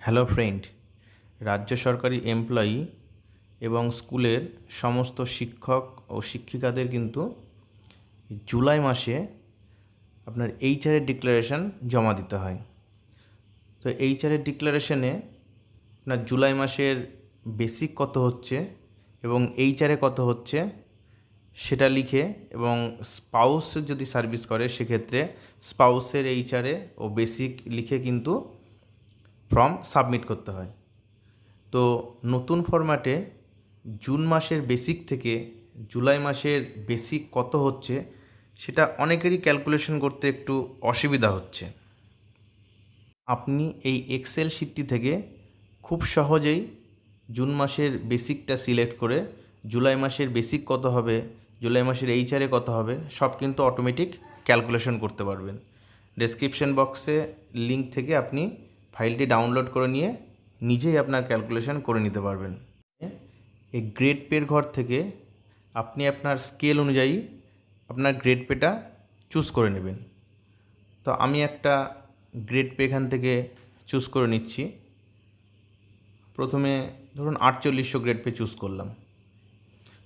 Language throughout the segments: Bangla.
হ্যালো ফ্রেন্ড, রাজ্য সরকারি এমপ্লয়ি এবং স্কুলের সমস্ত শিক্ষক ও শিক্ষিকাদের কিন্তু জুলাই মাসে আপনার এইচআরের ডিক্লারেশান জমা দিতে হয়। তো এইচআরের ডিক্লারেশানে আপনার জুলাই মাসের বেসিক কত হচ্ছে এবং এইচআরে কত হচ্ছে সেটা লিখে, এবং স্পাউস যদি সার্ভিস করে সেক্ষেত্রে স্পাউসের এইচআরে ও বেসিক লিখে কিন্তু ফর্ম সাবমিট করতে হয়। তো নতুন ফরম্যাটে জুন মাসের বেসিক থেকে জুলাই মাসের বেসিক কত হচ্ছে সেটা অনেকেরই ক্যালকুলেশন করতে একটু অসুবিধা হচ্ছে। আপনি এই এক্সেল শিটটি থেকে খুব সহজেই জুন মাসের বেসিকটা সিলেক্ট করে জুলাই মাসের বেসিক কত হবে, জুলাই মাসের এইচআরে কত হবে সব কিন্তু অটোমেটিক ক্যালকুলেশন করতে পারবেন। ডেসক্রিপশন বক্সে লিঙ্ক থেকে আপনি ফাইলটি ডাউনলোড করে নিয়ে নিজেই আপনার ক্যালকুলেশন করে নিতে পারবেন। এই গ্রেড পের ঘর থেকে আপনি আপনার স্কেল অনুযায়ী আপনার গ্রেড পেটা চুজ করে নেবেন। তো আমি একটা গ্রেড পে এখান থেকে চুজ করে নিচ্ছি। প্রথমে ধরুন 4800 গ্রেড পে চুজ করলাম।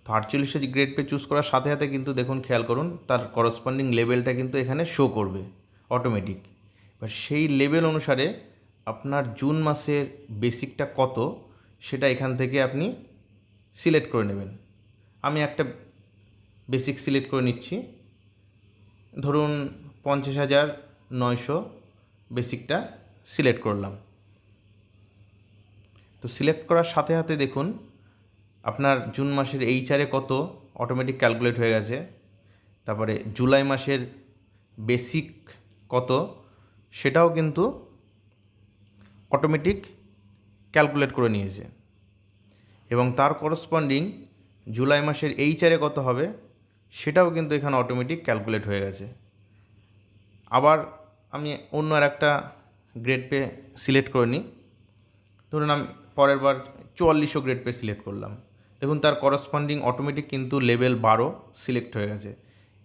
তো 4800 গ্রেড পে চুজ করার সাথে সাথে কিন্তু দেখুন, খেয়াল করুন, তার করসপন্ডিং লেভেলটা কিন্তু এখানে শো করবে অটোমেটিক। এবার সেই লেভেল অনুসারে আপনার জুন মাসের বেসিকটা কত সেটা এখান থেকে আপনি সিলেক্ট করে নেবেন। আমি একটা বেসিক সিলেক্ট করে নিচ্ছি, ধরুন 50,900 বেসিকটা সিলেক্ট করলাম। তো সিলেক্ট করার সাথে সাথে দেখুন আপনার জুন মাসের এইচআরে কত অটোমেটিক ক্যালকুলেট হয়ে গেছে। তারপরে জুলাই মাসের বেসিক কত সেটাও কিন্তু অটোমেটিক ক্যালকুলেট করে নিয়েছে, এবং তার করসপন্ডিং জুলাই মাসের এইচআরে কত হবে সেটাও কিন্তু এখানে অটোমেটিক ক্যালকুলেট হয়ে গেছে। আবার আমি অন্য আর একটা গ্রেড পে সিলেক্ট করে নিই, ধরুন আমি পরের বার 4400 গ্রেড পে সিলেক্ট করলাম। দেখুন তার করসপন্ডিং অটোমেটিক কিন্তু লেভেল 12 সিলেক্ট হয়ে গেছে।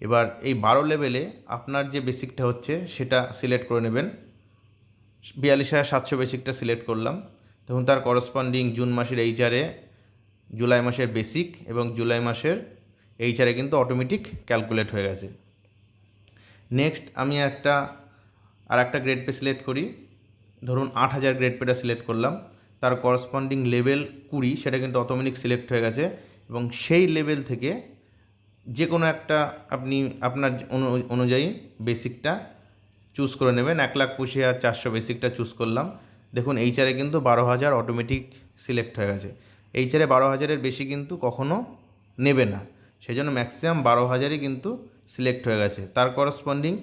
এবার এই 12 লেভেলে আপনার যে বেসিকটা হচ্ছে সেটা সিলেক্ট করে নেবেন। 42,700 বেসিকটা সিলেক্ট করলাম। দেখুন তার করসপন্ডিং জুন মাসের এইচআরে জুলাই মাসের বেসিক এবং জুলাই মাসের এইচআরে কিন্তু অটোমেটিক ক্যালকুলেট হয়ে গেছে। নেক্সট আমি আর একটা গ্রেড পে সিলেক্ট করি, ধরুন 8000 গ্রেড পেটা সিলেক্ট করলাম। তার করসপন্ডিং লেভেল 20 সেটা কিন্তু অটোমেটিক সিলেক্ট হয়ে গেছে, এবং সেই লেভেল থেকে যে কোনো একটা আপনি আপনার অনুযায়ী বেসিকটা চুজ করে নেবেন। 1,25,400 বেসিকটা চুজ করলাম। দেখুন এইচআরে কিন্তু 12,000 অটোমেটিক সিলেক্ট হয়ে গেছে। এইচআরে 12,000-এর বেশি কিন্তু কখনো নেবে না, সেই জন্য ম্যাক্সিমাম 12,000-ই কিন্তু সিলেক্ট হয়ে গেছে। তার করসপন্ডিং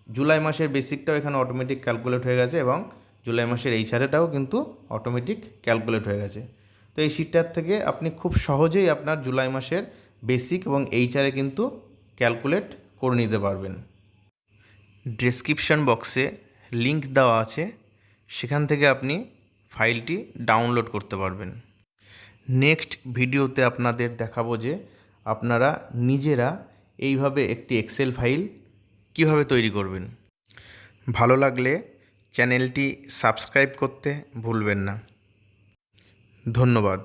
জুলাই মাসের বেসিকটাও এখানে অটোমেটিক ক্যালকুলেট হয়ে গেছে, এবং জুলাই মাসের এইচআরটাও কিন্তু অটোমেটিক ক্যালকুলেট হয়ে গেছে। তো এই শিটটার থেকে আপনি খুব সহজেই আপনার জুলাই মাসের বেসিক এবং এইচআরে কিন্তু ক্যালকুলেট করে নিতে পারবেন। ডেসক্রিপশন বক্সে লিঙ্ক দেওয়া আছে, সেখান থেকে আপনি ফাইলটি ডাউনলোড করতে পারবেন। নেক্সট ভিডিওতে আপনাদের দেখাবো যে আপনারা নিজেরা এইভাবে একটি এক্সেল ফাইল কিভাবে তৈরি করবেন। ভালো লাগলে চ্যানেলটি সাবস্ক্রাইব করতে ভুলবেন না। ধন্যবাদ।